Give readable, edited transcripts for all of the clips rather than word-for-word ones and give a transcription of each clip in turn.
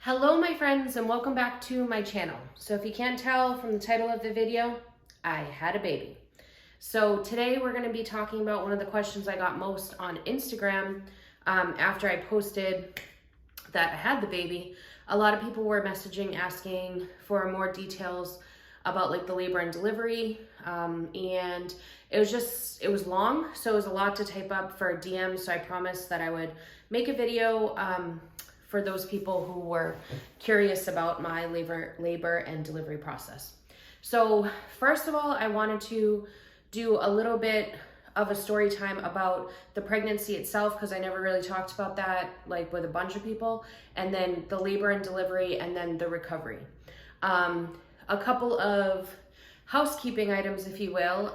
Hello my friends and welcome back to my channel. So if you can't tell from the title of the video, I had a baby. So today we're going to be talking about one of the questions I got most on Instagram after I posted that I had the baby. A lot of people were messaging asking for more details about like the labor and delivery, and it was long, so it was a lot to type up for DMs. So I promised that I would make a video for those people who were curious about my labor and delivery process. So first of all, I wanted to do a little bit of a story time about the pregnancy itself, because I never really talked about that like with a bunch of people, and then the labor and delivery, and then the recovery. A couple of housekeeping items, if you will.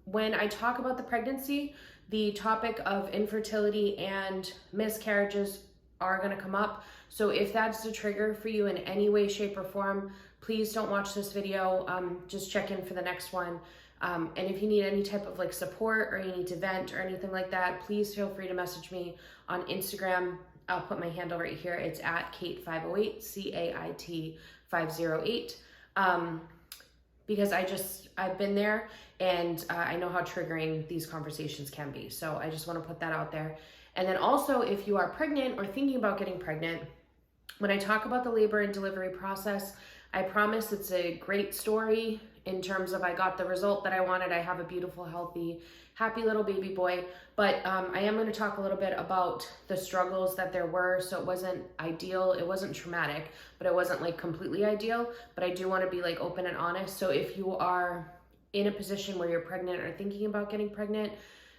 When I talk about the pregnancy, the topic of infertility and miscarriages are going to come up. So if that's the trigger for you in any way, shape, or form, please don't watch this video. Just check in for the next one. And if you need any type of like support, or you need to vent or anything like that, please feel free to message me on Instagram. I'll put my handle right here. It's at Kate508, CAIT 508. Because I've been there, and I know how triggering these conversations can be. So I just want to put that out there. And then also, if you are pregnant or thinking about getting pregnant, when I talk about the labor and delivery process, I promise it's a great story in terms of I got the result that I wanted. I have a beautiful, healthy, happy little baby boy. But I am going to talk a little bit about the struggles that there were. So it wasn't ideal. It wasn't traumatic, but it wasn't like completely ideal. But I do want to be like open and honest. So if you are in a position where you're pregnant or thinking about getting pregnant,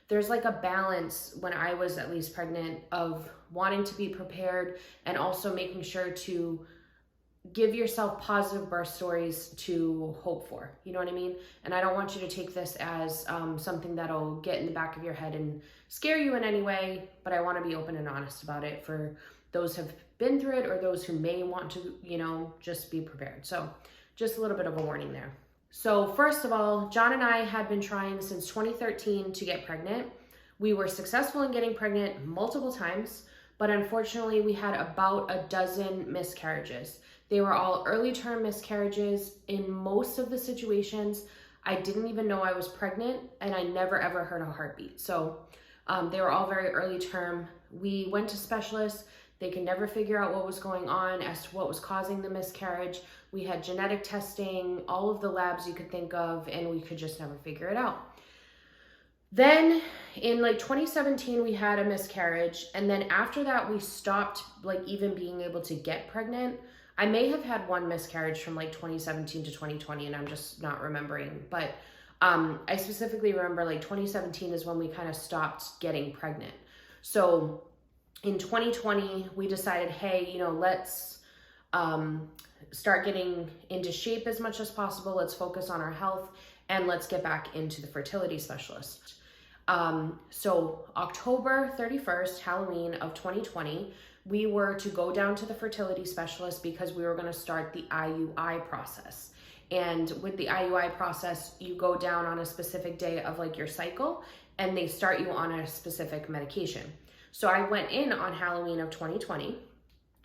there's like a balance, when I was at least pregnant, of wanting to be prepared and also making sure to give yourself positive birth stories to hope for. You know what I mean? And I don't want you to take this as something that'll get in the back of your head and scare you in any way, but I want to be open and honest about it for those who have been through it, or those who may want to, just be prepared. So just a little bit of a warning there. So first of all, John and I had been trying since 2013 to get pregnant. We were successful in getting pregnant multiple times, but unfortunately we had about a dozen miscarriages. They were all early term miscarriages. In most of the situations, I didn't even know I was pregnant, and I never ever heard a heartbeat. So they were all very early term. We went to specialists. They could never figure out what was going on as to what was causing the miscarriage. We had genetic testing, all of the labs you could think of, and we could just never figure it out. Then in like 2017, we had a miscarriage. And then after that, we stopped like even being able to get pregnant. I may have had one miscarriage from like 2017 to 2020, and I'm just not remembering. But I specifically remember like 2017 is when we kind of stopped getting pregnant. So in 2020, we decided, hey, let's start getting into shape as much as possible. Let's focus on our health, and let's get back into the fertility specialist. So October 31st, Halloween of 2020, we were to go down to the fertility specialist because we were going to start the IUI process. And with the IUI process, you go down on a specific day of like your cycle, and they start you on a specific medication. So I went in on Halloween of 2020,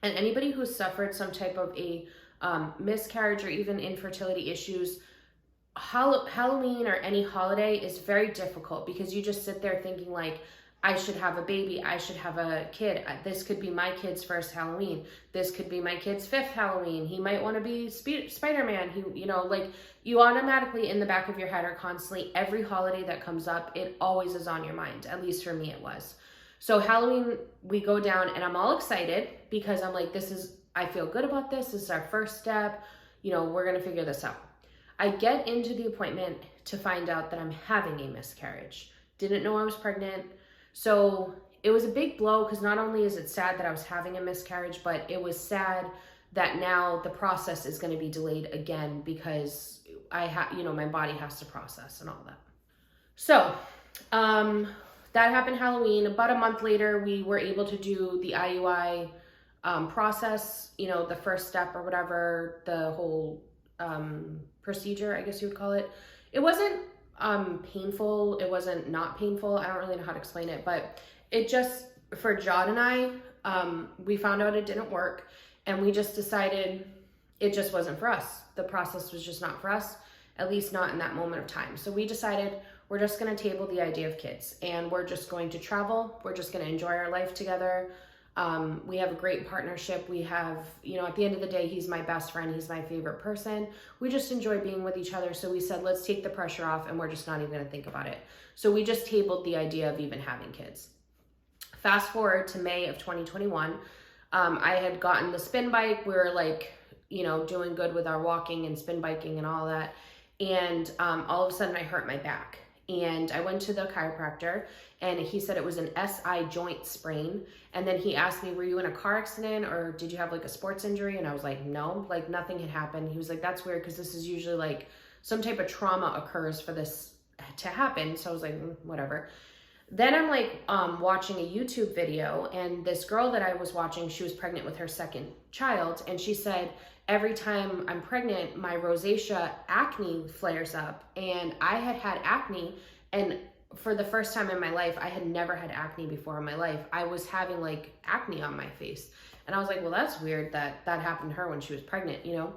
and anybody who suffered some type of a miscarriage or even infertility issues, Halloween or any holiday is very difficult, because you just sit there thinking like, I should have a baby, I should have a kid. This could be my kid's first Halloween. This could be my kid's fifth Halloween. He might want to be Spider-Man. Like you automatically in the back of your head are constantly, every holiday that comes up, it always is on your mind. At least for me, it was. So Halloween, we go down, and I'm all excited because I'm like, I feel good about this. This is our first step. We're going to figure this out. I get into the appointment to find out that I'm having a miscarriage. Didn't know I was pregnant. So it was a big blow, because not only is it sad that I was having a miscarriage, but it was sad that now the process is going to be delayed again, because my body has to process and all that. So, that happened Halloween. About a month later, we were able to do the IUI process, the first step or whatever, the whole procedure, I guess you would call it. It wasn't painful. It wasn't not painful. I don't really know how to explain it, but it just, for John and I, we found out it didn't work. And we just decided it just wasn't for us. The process was just not for us, at least not in that moment of time. So we decided we're just going to table the idea of kids, and we're just going to travel. We're just going to enjoy our life together. We have a great partnership. We have, you know, at the end of the day, he's my best friend. He's my favorite person. We just enjoy being with each other. So we said, let's take the pressure off, and we're just not even going to think about it. So we just tabled the idea of even having kids. Fast forward to May of 2021. I had gotten the spin bike. We were like, you know, doing good with our walking and spin biking and all that. And all of a sudden I hurt my back. And I went to the chiropractor, and he said it was an SI joint sprain. And then he asked me, were you in a car accident or did you have like a sports injury? And I was like, no, like nothing had happened. He was like, that's weird, because this is usually like some type of trauma occurs for this to happen. So I was like, whatever. Then I'm like watching a YouTube video, and this girl that I was watching, she was pregnant with her second child. And she said, every time I'm pregnant, my rosacea acne flares up. And I had had acne, and for the first time in my life, I had never had acne before in my life. I was having like acne on my face. And I was like, well, that's weird that that happened to her when she was pregnant, you know?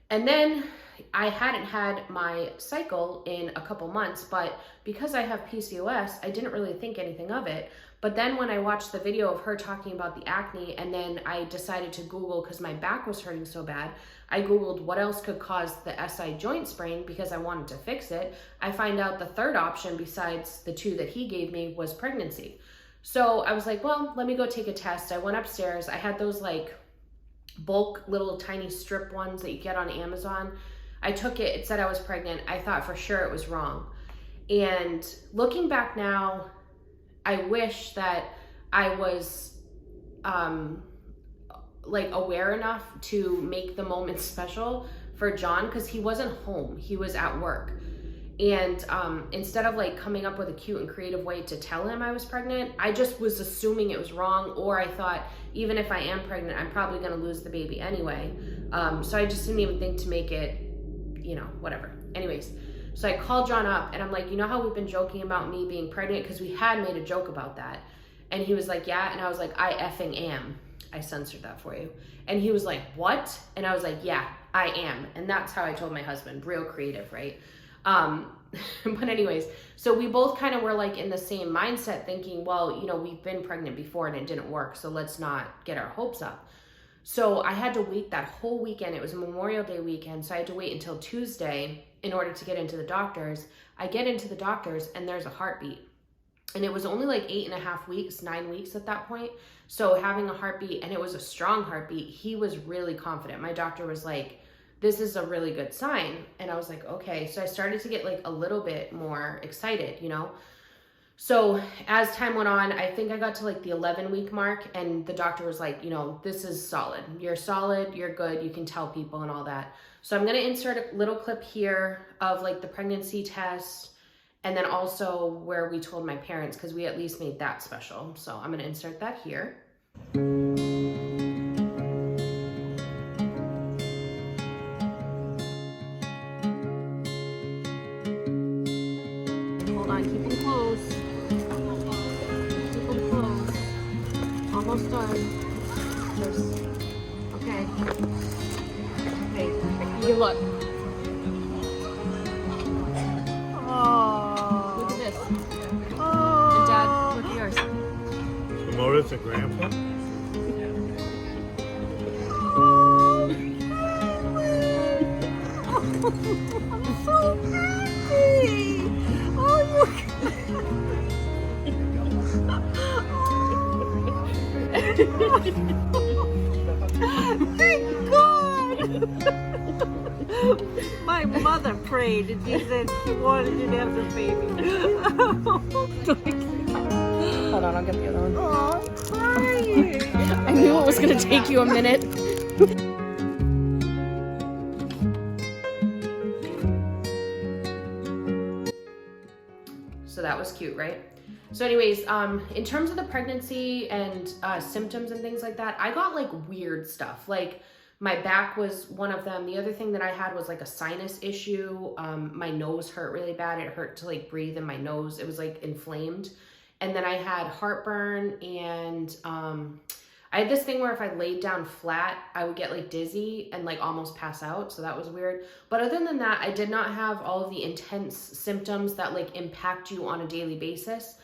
And then I hadn't had my cycle in a couple months, but because I have PCOS, I didn't really think anything of it. But then when I watched the video of her talking about the acne, and then I decided to Google, because my back was hurting so bad, I Googled what else could cause the SI joint sprain because I wanted to fix it. I find out the third option besides the two that he gave me was pregnancy. So I was like, well, let me go take a test. I went upstairs. I had those like bulk little tiny strip ones that you get on Amazon. I took it. It said I was pregnant. I thought for sure it was wrong. And looking back now, I wish that I was like aware enough to make the moment special for John, because he wasn't home. He was at work. And instead of like coming up with a cute and creative way to tell him I was pregnant, I just was assuming it was wrong, or I thought even if I am pregnant, I'm probably going to lose the baby anyway. So I just didn't even think to make it, you know, whatever. Anyways, so I called John up, and I'm like, you know how we've been joking about me being pregnant? Because we had made a joke about that. And he was like, yeah. And I was like, I effing am. I censored that for you. And he was like, what? And I was like, yeah, I am. And that's how I told my husband. Real creative, right? But anyways, so we both kind of were like in the same mindset, thinking, well, you know, we've been pregnant before and it didn't work, so let's not get our hopes up. So I had to wait that whole weekend. It was a Memorial Day weekend, so I had to wait until Tuesday in order to get into the doctors. I get into the doctors, and there's a heartbeat. And it was only like 8.5 weeks, 9 weeks at that point. So having a heartbeat, and it was a strong heartbeat, he was really confident. My doctor was like, this is a really good sign. And I was like, okay. So I started to get like a little bit more excited, you know? So as time went on, I think I got to like the 11-week mark, and the doctor was like, you know, this is solid. You're solid, you're good, you can tell people and all that. So I'm gonna insert a little clip here of like the pregnancy test, and then also where we told my parents, because we at least made that special. So I'm gonna insert that here. Hold on, keep them close. Keep them close. Almost done. Okay. Hey, you look. Oh. Look at this. Oh. And Dad, look at yours. The motor's a grandpa? I'm so happy. Oh, thank God. My mother prayed, and she said she wanted you to have the baby. Hold on, I'll get the other one. Oh, I'm crying. I knew it was gonna take you a minute. So that was cute, right? So anyways, in terms of the pregnancy and symptoms and things like that, I got like weird stuff. Like my back was one of them. The other thing that I had was like a sinus issue. My nose hurt really bad. It hurt to like breathe in my nose. It was like inflamed. And then I had heartburn, and I had this thing where if I laid down flat, I would get like dizzy and like almost pass out. So that was weird. But other than that, I did not have all of the intense symptoms that like impact you on a daily basis.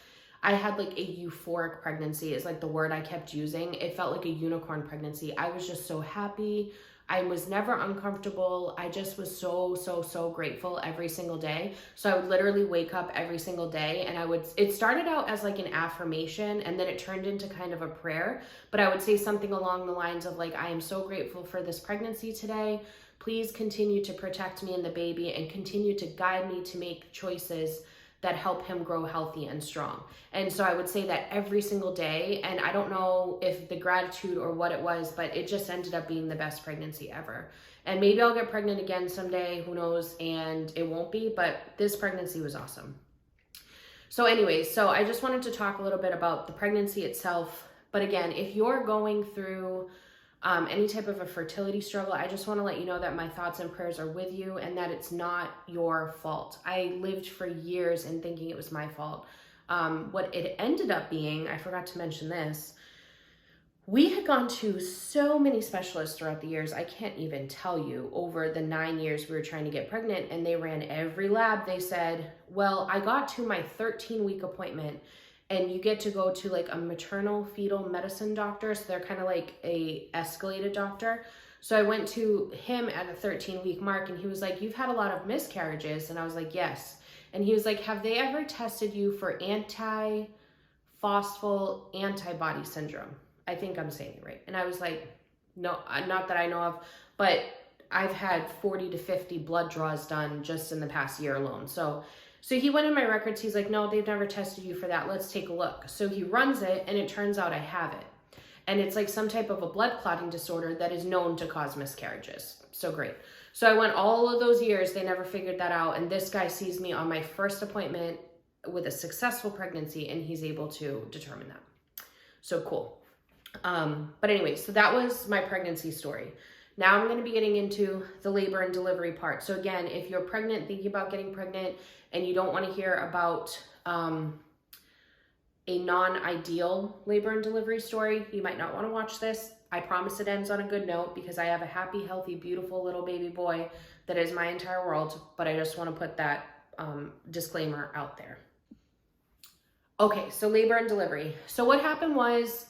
I had like a euphoric pregnancy is like the word I kept using. It felt like a unicorn pregnancy. I was just so happy. I was never uncomfortable. I just was so grateful every single day. So I would literally wake up every single day and it started out as like an affirmation and then it turned into kind of a prayer. But I would say something along the lines of like, I am so grateful for this pregnancy today. Please continue to protect me and the baby and continue to guide me to make choices that help him grow healthy and strong. And so I would say that every single day, and I don't know if the gratitude or what it was, but it just ended up being the best pregnancy ever. And maybe I'll get pregnant again someday, who knows, and it won't be, but this pregnancy was awesome. So anyways, so I just wanted to talk a little bit about the pregnancy itself. But again, if you're going through any type of a fertility struggle, I just want to let you know that my thoughts and prayers are with you and that it's not your fault. I lived for years in thinking it was my fault. What it ended up being, I forgot to mention this, we had gone to so many specialists throughout the years. I can't even tell you over the 9 years we were trying to get pregnant, and they ran every lab. They said, well, I got to my 13-week appointment and you get to go to like a maternal fetal medicine doctor. So they're kind of like a escalated doctor. So I went to him at a 13-week mark and he was like, you've had a lot of miscarriages. And I was like, yes. And he was like, have they ever tested you for antiphospholipid antibody syndrome? I think I'm saying it right. And I was like, no, not that I know of, but I've had 40 to 50 blood draws done just in the past year alone. So he went in my records. He's like, no, they've never tested you for that. Let's take a look. So he runs it and it turns out I have it. And it's like some type of a blood clotting disorder that is known to cause miscarriages. So great. So I went all of those years. They never figured that out. And this guy sees me on my first appointment with a successful pregnancy and he's able to determine that. So cool. But anyway, so that was my pregnancy story. Now I'm going to be getting into the labor and delivery part. So again, if you're pregnant, thinking about getting pregnant, and you don't want to hear about a non-ideal labor and delivery story, you might not want to watch this. I promise it ends on a good note because I have a happy, healthy, beautiful little baby boy that is my entire world. But I just want to put that disclaimer out there. Okay, so labor and delivery. So what happened was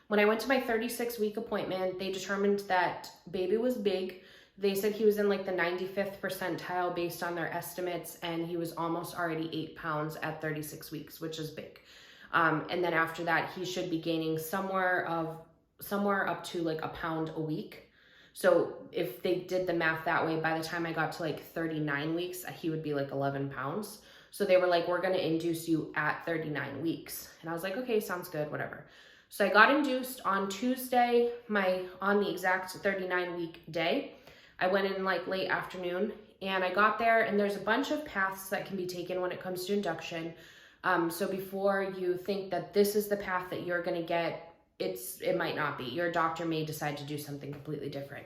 when I went to my 36-week appointment, they determined that baby was big. They said he was in like the 95th percentile based on their estimates, and he was almost already 8 pounds at 36 weeks, which is big. And then after that, he should be gaining somewhere up to like a pound a week. So if they did the math that way, by the time I got to like 39 weeks, he would be like 11 pounds. So they were like, we're going to induce you at 39 weeks. And I was like, okay, sounds good, whatever. So I got induced on Tuesday, on the exact 39-week day. I went in like late afternoon and I got there, and there's a bunch of paths that can be taken when it comes to induction. So before you think that this is the path that you're going to get, it might not be. Your doctor may decide to do something completely different.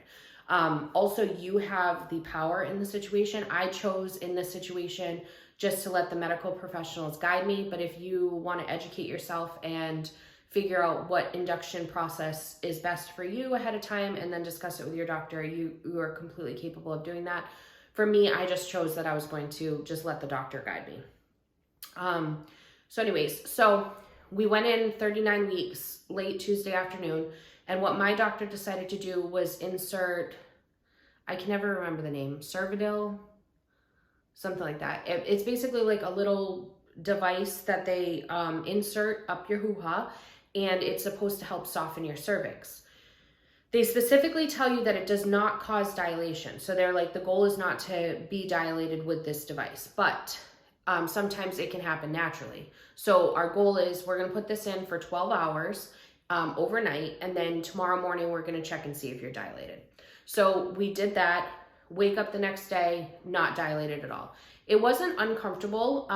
Also, you have the power in the situation. I chose in this situation just to let the medical professionals guide me. But if you want to educate yourself and figure out what induction process is best for you ahead of time and then discuss it with your doctor, you are completely capable of doing that. For me, I just chose that I was going to just let the doctor guide me. So anyways, so we went in 39 weeks, late Tuesday afternoon, and what my doctor decided to do was insert, I can never remember the name, Cervidil, something like that. It's basically like a little device that they insert up your hoo-ha, and it's supposed to help soften your cervix. They specifically tell you that it does not cause dilation. So they're like, the goal is not to be dilated with this device, but sometimes it can happen naturally. So our goal is we're going to put this in for 12 hours overnight, and then tomorrow morning we're going to check and see if you're dilated. So we did that, wake up the next day, not dilated at all. It wasn't uncomfortable.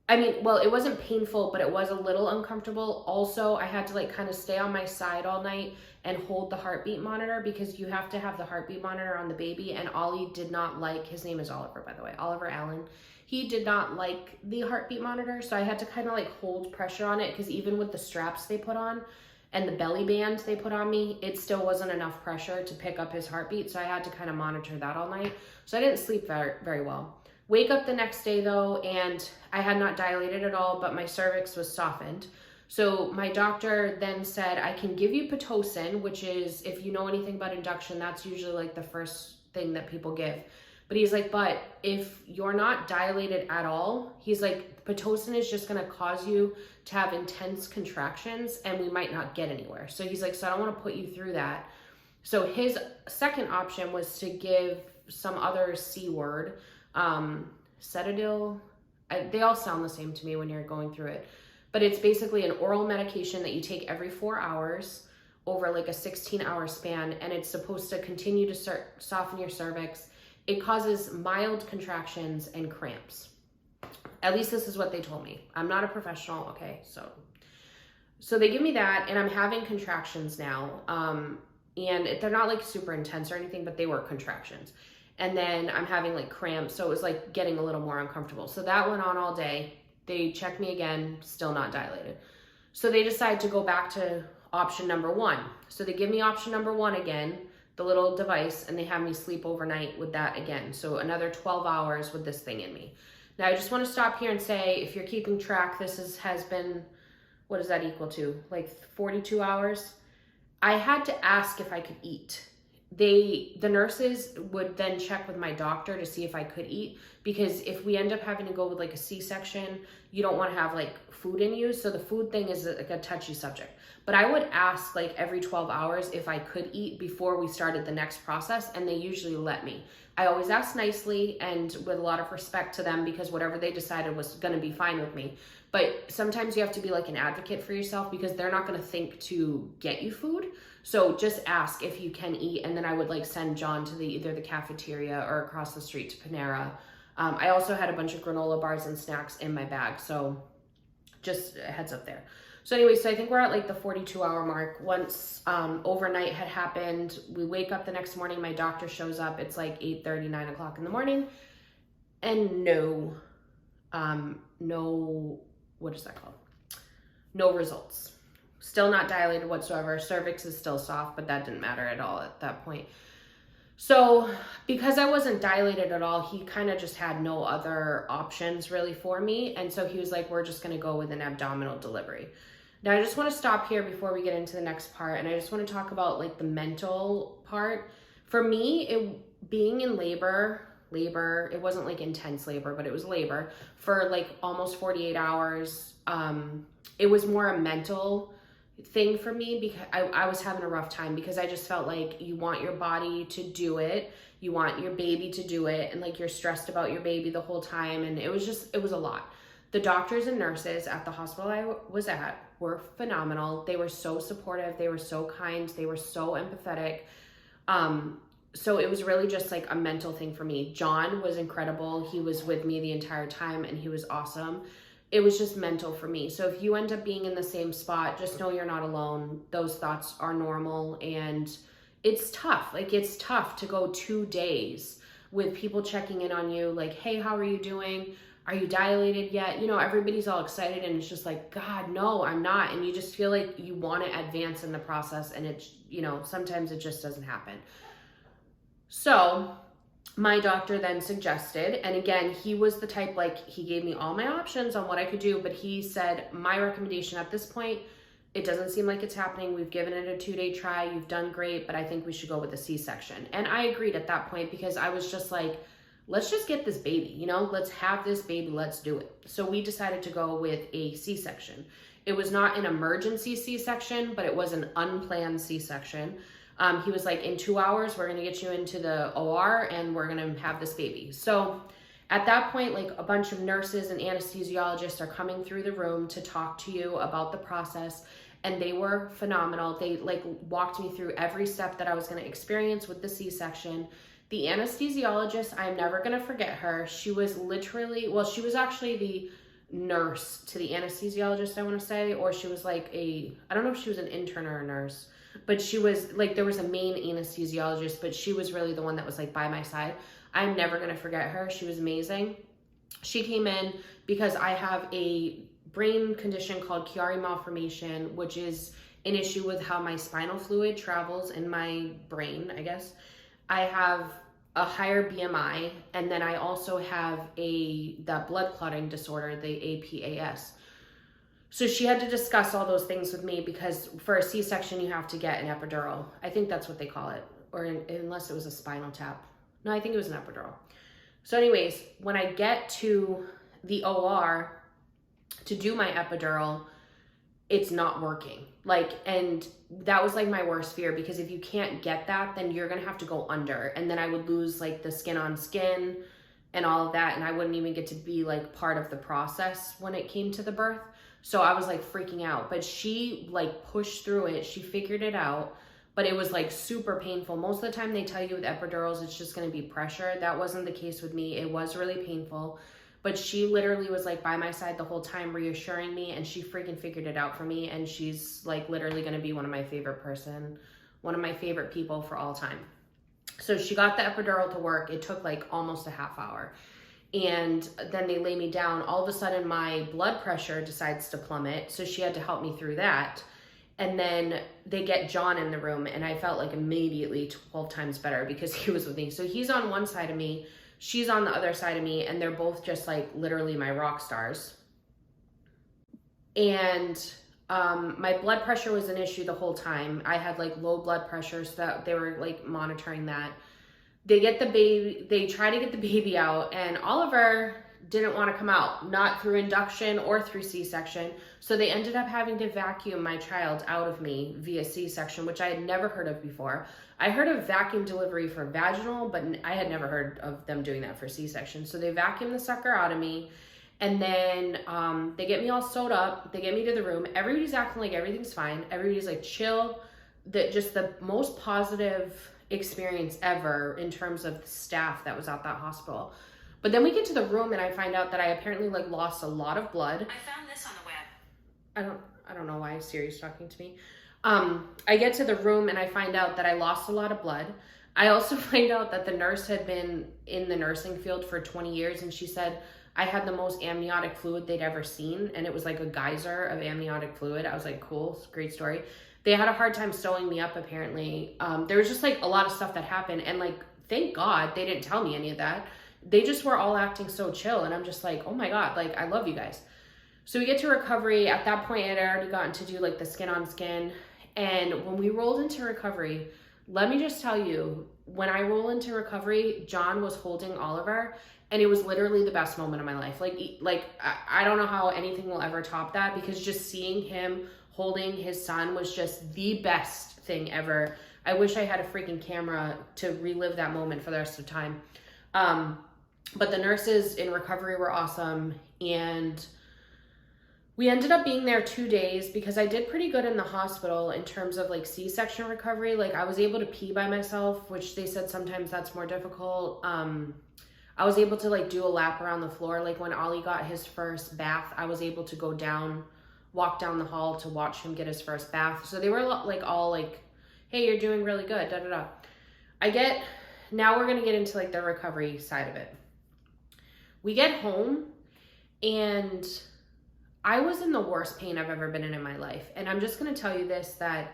It wasn't painful, but it was a little uncomfortable. Also, I had to like kind of stay on my side all night and hold the heartbeat monitor, because you have to have the heartbeat monitor on the baby. And Ollie did not like, his name is Oliver, by the way, Oliver Allen. He did not like the heartbeat monitor. So I had to kind of like hold pressure on it, because even with the straps they put on, and the belly band they put on me, it still wasn't enough pressure to pick up his heartbeat. So I had to kind of monitor that all night. So I didn't sleep very, very well. Wake up the next day though, and I had not dilated at all, but my cervix was softened. So my doctor then said, I can give you Pitocin, which is, if you know anything about induction, that's usually like the first thing that people give. But he's like, but if you're not dilated at all, he's like, Pitocin is just going to cause you to have intense contractions and we might not get anywhere. So he's like, so I don't want to put you through that. So his second option was to give some other C word, Cetadil. They all sound the same to me when you're going through it. But it's basically an oral medication that you take every 4 hours over like a 16-hour span, and it's supposed to continue to soften your cervix. It causes mild contractions and cramps. At least this is what they told me. I'm not a professional, okay? So they give me that, and I'm having contractions now. And they're not like super intense or anything, but they were contractions. And then I'm having like cramps, so it was like getting a little more uncomfortable. So that went on all day. They checked me again, still not dilated. So they decide to go back to option number 1. So they give me option number 1 again, the little device, and they have me sleep overnight with that again. So another 12 hours with this thing in me. Now I just want to stop here and say, if you're keeping track, this has been, what does that equal to? Like 42 hours? I had to ask if I could eat. The nurses would then check with my doctor to see if I could eat, because if we end up having to go with like a C-section, you don't want to have like food in you. So the food thing is like a touchy subject. But I would ask like every 12 hours if I could eat before we started the next process, and they usually let me. I always ask nicely and with a lot of respect to them, because whatever they decided was going to be fine with me. But sometimes you have to be like an advocate for yourself, because they're not going to think to get you food. So just ask if you can eat, and then I would like send John to either the cafeteria or across the street to Panera. I also had a bunch of granola bars and snacks in my bag, so just a heads up there. So anyway, so I think we're at like the 42-hour mark. Once overnight had happened, we wake up the next morning, my doctor shows up. It's like 8:30, 9 o'clock in the morning, and no, what is that called? No results. Still not dilated whatsoever. Cervix is still soft, but that didn't matter at all at that point. So because I wasn't dilated at all, he kind of just had no other options really for me. And so he was like, we're just going to go with an abdominal delivery. Now I just want to stop here before we get into the next part. And I just want to talk about like the mental part. For me, being in labor, it wasn't like intense labor, but it was labor for like almost 48 hours. It was more a mental thing for me, because I was having a rough time, because I just felt like you want your body to do it. You want your baby to do it. And like, you're stressed about your baby the whole time. And it was a lot. The doctors and nurses at the hospital I was at were phenomenal. They were so supportive. They were so kind. They were so empathetic. So it was really just like a mental thing for me. John was incredible. He was with me the entire time, and he was awesome. It was just mental for me. So if you end up being in the same spot, just know you're not alone. Those thoughts are normal, and it's tough. Like, it's tough to go 2 days with people checking in on you. Like, hey, how are you doing? Are you dilated yet? You know, everybody's all excited, and it's just like, God, no, I'm not. And you just feel like you want to advance in the process, and it's, you know, sometimes it just doesn't happen. So my doctor then suggested, and again, he was the type, like, he gave me all my options on what I could do, but he said, my recommendation at this point, it doesn't seem like it's happening. We've given it a 2-day try. You've done great, but I think we should go with a C-section. And I agreed at that point, because I was just like, let's just get this baby, you know, let's have this baby, let's do it. So we decided to go with a C-section. It was not an emergency C-section, but it was an unplanned C-section. He was like, in 2 hours, we're going to get you into the OR and we're going to have this baby. So at that point, like, a bunch of nurses and anesthesiologists are coming through the room to talk to you about the process. And they were phenomenal. They like walked me through every step that I was going to experience with the C-section. The anesthesiologist, I'm never going to forget her. She was literally, well, she was actually the nurse to the anesthesiologist, I want to say, or she was like I don't know if she was an intern or a nurse. But she was like, there was a main anesthesiologist, but she was really the one that was like by my side. I'm never going to forget her. She was amazing. She came in because I have a brain condition called Chiari malformation, which is an issue with how my spinal fluid travels in my brain, I guess. I have a higher BMI, and then I also have that blood clotting disorder, the APAS. So she had to discuss all those things with me because for a C-section, you have to get an epidural. I think that's what they call it, or unless it was a spinal tap. No, I think it was an epidural. So anyways, when I get to the OR to do my epidural, it's not working. And that was like my worst fear, because if you can't get that, then you're gonna have to go under, and then I would lose like the skin on skin and all of that, and I wouldn't even get to be like part of the process when it came to the birth. So I was like freaking out, but she like pushed through it. She figured it out, but it was like super painful. Most of the time they tell you with epidurals, it's just gonna be pressure. That wasn't the case with me. It was really painful, but she literally was like by my side the whole time, reassuring me, and she freaking figured it out for me. And she's like literally gonna be one of my favorite people for all time. So she got the epidural to work. It took like almost a half hour. And then they lay me down. All of a sudden my blood pressure decides to plummet. So she had to help me through that. And then they get John in the room, and I felt like immediately 12 times better because he was with me. So he's on one side of me, she's on the other side of me, and they're both just like literally my rock stars. And my blood pressure was an issue the whole time. I had like low blood pressure, so that they were like monitoring that. They try to get the baby out, and Oliver didn't want to come out, not through induction or through C-section. So they ended up having to vacuum my child out of me via C-section, which I had never heard of before. I heard of vacuum delivery for vaginal, but I had never heard of them doing that for C-section. So they vacuum the sucker out of me, and then they get me all sewed up. They get me to the room. Everybody's acting like everything's fine. Everybody's like chill. Just the most positive experience ever in terms of the staff that was at that hospital. But then we get to the room, and I find out that I apparently like lost a lot of blood. I found this on the web. I don't know why Siri's talking to me. I get to the room, and I find out that I lost a lot of blood. I also find out that the nurse had been in the nursing field for 20 years, and she said I had the most amniotic fluid they'd ever seen, and it was like a geyser of amniotic fluid. I was like, cool, great story. They had a hard time sewing me up, apparently. There was just like a lot of stuff that happened, and like, thank God they didn't tell me any of that. They just were all acting so chill, and I'm just like, oh my God, like, I love you guys. So we get to recovery. At that point, I had already gotten to do like the skin on skin. And when we rolled into recovery, let me just tell you, when I roll into recovery, John was holding Oliver, and it was literally the best moment of my life. Like I don't know how anything will ever top that, because just seeing him holding his son was just the best thing ever. I wish I had a freaking camera to relive that moment for the rest of the time. But the nurses in recovery were awesome, and we ended up being there 2 days because I did pretty good in the hospital in terms of like C-section recovery. Like I was able to pee by myself, which they said sometimes that's more difficult. I was able to like do a lap around the floor. Like when Ollie got his first bath, I was able to go down, walk down the hall to watch him get his first bath. So they were like all like, hey, you're doing really good, da da da. Now we're gonna get into like the recovery side of it. We get home, and I was in the worst pain I've ever been in my life. And I'm just gonna tell you this, that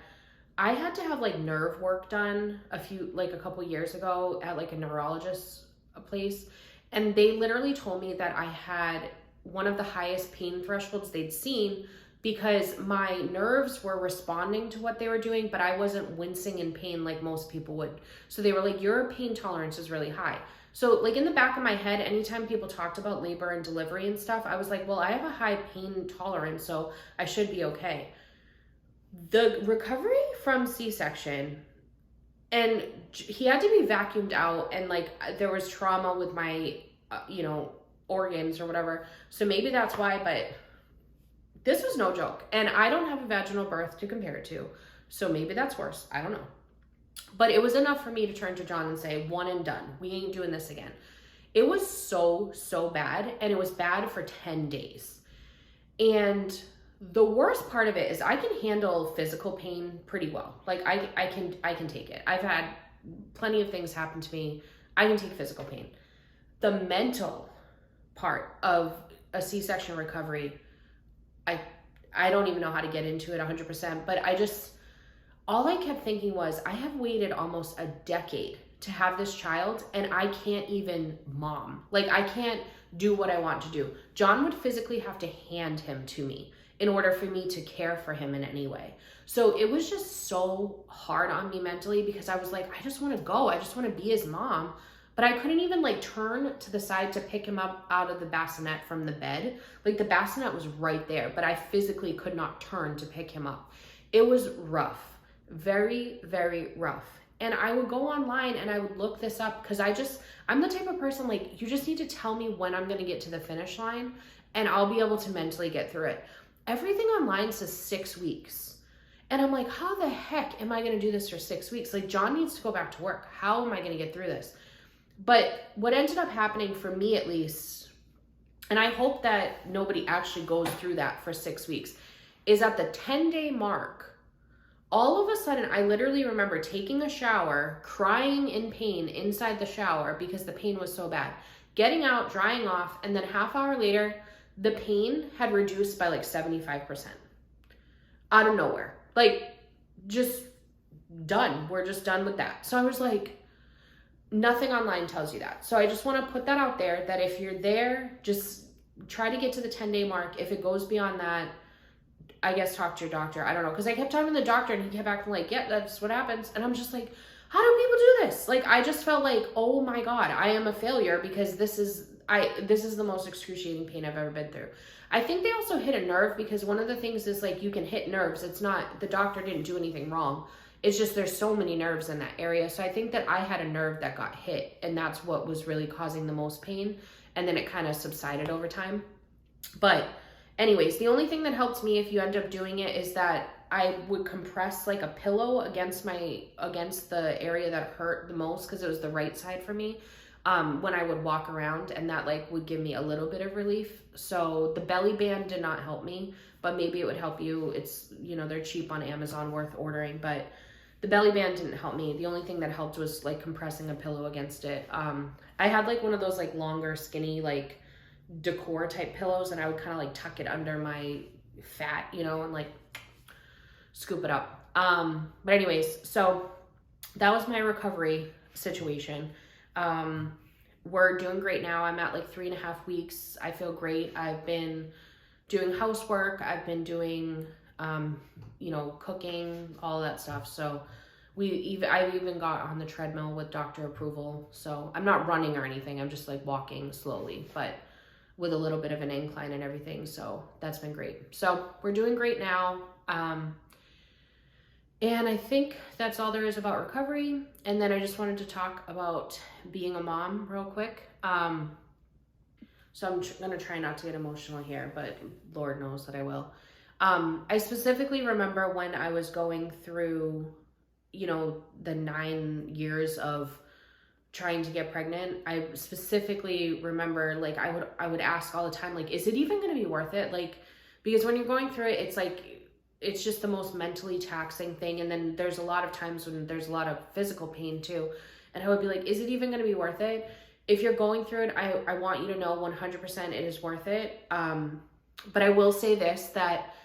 I had to have like nerve work done a couple years ago at like a neurologist's place. And they literally told me that I had one of the highest pain thresholds they'd seen, because my nerves were responding to what they were doing, but I wasn't wincing in pain like most people would. So they were like, your pain tolerance is really high. So like in the back of my head, anytime people talked about labor and delivery and stuff, I was like, well, I have a high pain tolerance, so I should be okay. The recovery from C-section, and he had to be vacuumed out, and like there was trauma with my, organs or whatever. So maybe that's why, but this was no joke. And I don't have a vaginal birth to compare it to, so maybe that's worse. I don't know. But it was enough for me to turn to John and say, one and done. We ain't doing this again. It was so bad, and it was bad for 10 days. And the worst part of it is I can handle physical pain pretty well. Like I can take it. I've had plenty of things happen to me. I can take physical pain. The mental part of a C-section recovery, I don't even know how to get into it 100%, but all I kept thinking was, I have waited almost a decade to have this child, and I can't even mom. Like, I can't do what I want to do. John would physically have to hand him to me in order for me to care for him in any way. So it was just so hard on me mentally, because I was like, I just want to go. I just want to be his mom. But I couldn't even like turn to the side to pick him up out of the bassinet from the bed. Like, the bassinet was right there, but I physically could not turn to pick him up. It was rough, very, very rough. And I would go online and I would look this up, because I'm the type of person, like, you just need to tell me when I'm going to get to the finish line and I'll be able to mentally get through it. Everything online says 6 weeks. And I'm like, how the heck am I going to do this for 6 weeks? Like, John needs to go back to work. How am I going to get through this? But what ended up happening for me, at least, and I hope that nobody actually goes through that for 6 weeks, is at the 10-day mark, all of a sudden, I literally remember taking a shower, crying in pain inside the shower because the pain was so bad, getting out, drying off, and then half hour later, the pain had reduced by like 75%. Out of nowhere. Like, just done. We're just done with that. So I was like, nothing online tells you that. So I just want to put that out there, that if you're there, just try to get to the 10-day mark. If it goes beyond that, I guess talk to your doctor. I don't know. Because I kept talking to the doctor and he kept acting like, yeah, that's what happens. And I'm just like, how do people do this? Like, I just felt like, oh my God, I am a failure, because this is the most excruciating pain I've ever been through. I think they also hit a nerve, because one of the things is, like, you can hit nerves. It's not, the doctor didn't do anything wrong. It's just there's so many nerves in that area. So I think that I had a nerve that got hit, and that's what was really causing the most pain. And then it kind of subsided over time. But anyways, the only thing that helped me, if you end up doing it, is that I would compress like a pillow against the area that hurt the most, because it was the right side for me, when I would walk around, and that like would give me a little bit of relief. So the belly band did not help me, but maybe it would help you. It's, you know, they're cheap on Amazon, worth ordering, but the belly band didn't help me. The only thing that helped was like compressing a pillow against it. I had like one of those like longer, skinny, like decor type pillows, and I would kind of like tuck it under my fat, you know, and like scoop it up. But anyways, so that was my recovery situation. We're doing great now. I'm at like 3.5 weeks. I feel great. I've been doing housework. I've been doing, you know, cooking, all that stuff. So I've even got on the treadmill with doctor approval. So I'm not running or anything. I'm just like walking slowly, but with a little bit of an incline and everything. So that's been great. So we're doing great now. And I think that's all there is about recovery. And then I just wanted to talk about being a mom real quick. So I'm gonna try not to get emotional here, but Lord knows that I will. I specifically remember when I was going through, you know, the 9 years of trying to get pregnant. I specifically remember, like, I would ask all the time, like, is it even gonna be worth it? Like, because when you're going through it, it's like, it's just the most mentally taxing thing. And then there's a lot of times when there's a lot of physical pain too. And I would be like, is it even going to be worth it? If you're going through it, I want you to know 100% it is worth it. But I will say this, that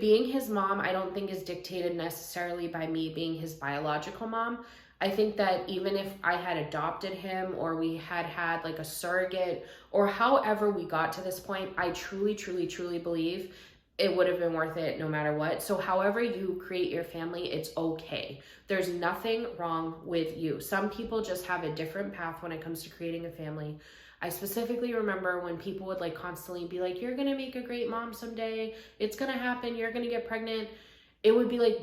being his mom, I don't think is dictated necessarily by me being his biological mom. I think that even if I had adopted him, or we had had like a surrogate, or however we got to this point, I truly, truly, truly believe it would have been worth it no matter what. So however you create your family, it's okay. There's nothing wrong with you. Some people just have a different path when it comes to creating a family. I specifically remember when people would like constantly be like, you're gonna make a great mom someday, it's gonna happen, you're gonna get pregnant. It would be like,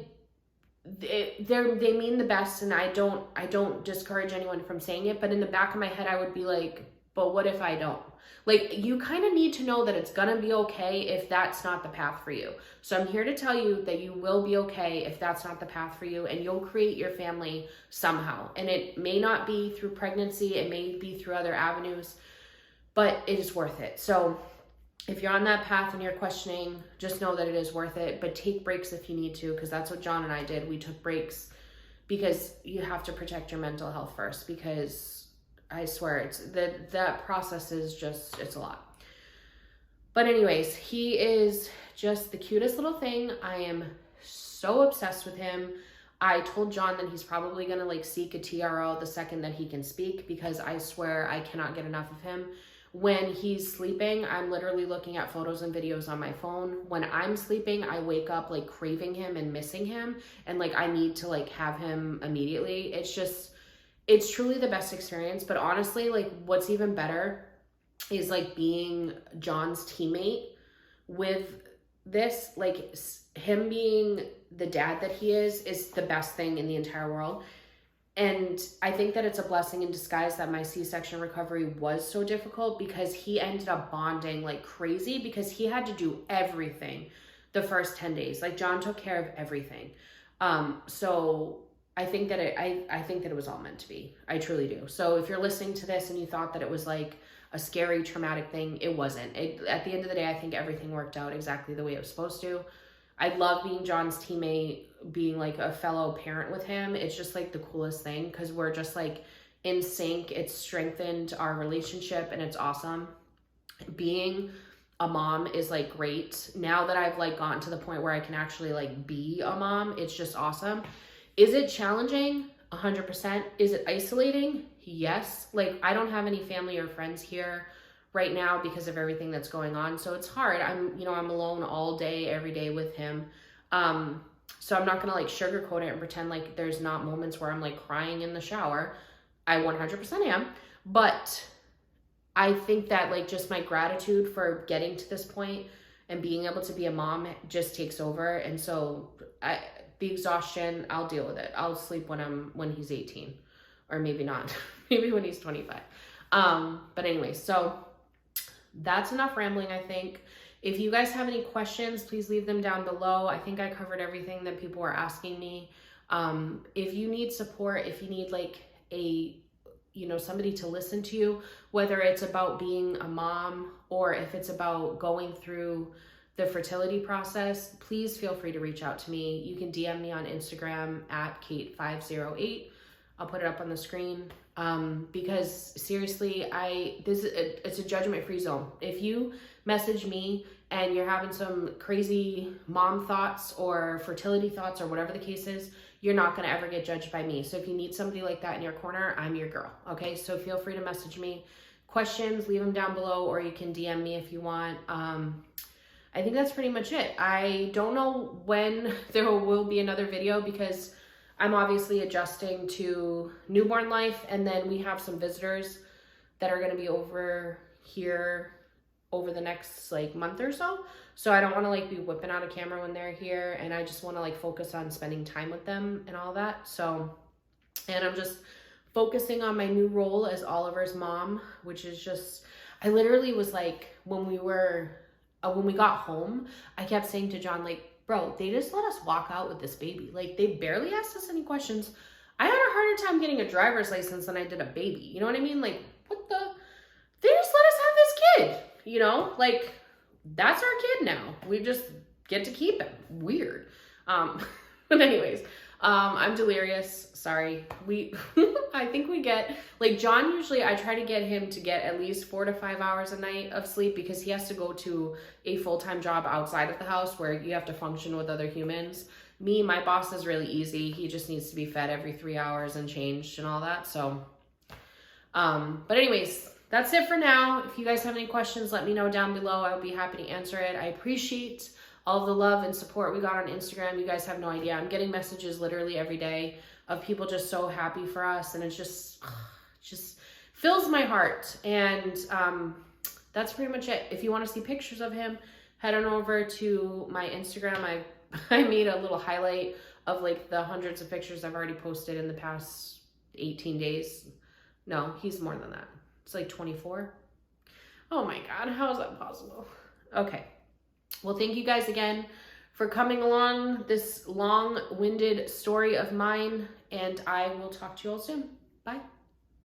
they mean the best, and I don't discourage anyone from saying it, but in the back of my head, I would be like, but what if I don't? Like, you kind of need to know that it's gonna be okay if that's not the path for you. So I'm here to tell you that you will be okay if that's not the path for you, and you'll create your family somehow. And it may not be through pregnancy, it may be through other avenues, but it is worth it. So if you're on that path and you're questioning, just know that it is worth it, but take breaks if you need to, because that's what John and I did. We took breaks because you have to protect your mental health first, because I swear that process is just, it's a lot. But anyways, he is just the cutest little thing. I am so obsessed with him. I told John that he's probably gonna like seek a TRO the second that he can speak, because I swear I cannot get enough of him. When he's sleeping, I'm literally looking at photos and videos on my phone. When I'm sleeping, I wake up like craving him and missing him, and like I need to like have him immediately. It's truly the best experience. But honestly, like what's even better is like being John's teammate with this. Like him being the dad that he is the best thing in the entire world. And I think that it's a blessing in disguise that my C-section recovery was so difficult, because he ended up bonding like crazy, because he had to do everything the first 10 days. Like John took care of everything. So I think that I think that it was all meant to be. I truly do. So if you're listening to this and you thought that it was like a scary, traumatic thing, it wasn't. At the end of the day, I think everything worked out exactly the way it was supposed to. I love being John's teammate, being like a fellow parent with him. It's just like the coolest thing, because we're just like in sync. It's strengthened our relationship and it's awesome. Being a mom is like great. Now that I've like gotten to the point where I can actually like be a mom, it's just awesome. Is it challenging? 100%. Is it isolating? Yes. Like I don't have any family or friends here right now because of everything that's going on. So it's hard. I'm alone all day, every day with him. So I'm not going to like sugarcoat it and pretend like there's not moments where I'm like crying in the shower. I 100% am. But I think that like just my gratitude for getting to this point and being able to be a mom just takes over. And so the exhaustion, I'll deal with it. I'll sleep when he's 18, or maybe not, maybe when he's 25. But anyway, so that's enough rambling, I think. If you guys have any questions, please leave them down below. I think I covered everything that people were asking me. If you need support, if you need like somebody to listen to you, whether it's about being a mom or if it's about going through the fertility process, please feel free to reach out to me. You can DM me on Instagram at Kate508. I'll put it up on the screen. Because seriously, it's a judgment-free zone. If you message me and you're having some crazy mom thoughts or fertility thoughts or whatever the case is, you're not going to ever get judged by me. So if you need somebody like that in your corner, I'm your girl. Okay. So feel free to message me. Questions, leave them down below, or you can DM me if you want. I think that's pretty much it. I don't know when there will be another video, because I'm obviously adjusting to newborn life, and then we have some visitors that are going to be over here over the next like month or so. So I don't want to like be whipping out a camera when they're here, and I just want to like focus on spending time with them and all that. So, and I'm just focusing on my new role as Oliver's mom, which is just, I literally was like, when we got home, I kept saying to John, like, bro, they just let us walk out with this baby. Like, they barely asked us any questions. I had a harder time getting a driver's license than I did a baby. You know what I mean? Like, they just let us have this kid, like, that's our kid now. We just get to keep him. Weird. But anyways, I'm delirious. Sorry. I think we get, like, John usually, I try to get him to get at least 4 to 5 hours a night of sleep, because he has to go to a full-time job outside of the house where you have to function with other humans. Me, my boss is really easy. He just needs to be fed every 3 hours and changed and all that. So, but anyways, that's it for now. If you guys have any questions, let me know down below. I would be happy to answer it. I appreciate all the love and support we got on Instagram. You guys have no idea. I'm getting messages literally every day of people just so happy for us, and it's just fills my heart. And that's pretty much it. If you want to see pictures of him, head on over to my Instagram. I made a little highlight of like the hundreds of pictures I've already posted in the past 18 days. No, he's more than that. It's like 24. Oh my God, how is that possible? Okay. Well, thank you guys again for coming along this long-winded story of mine, and I will talk to you all soon. Bye.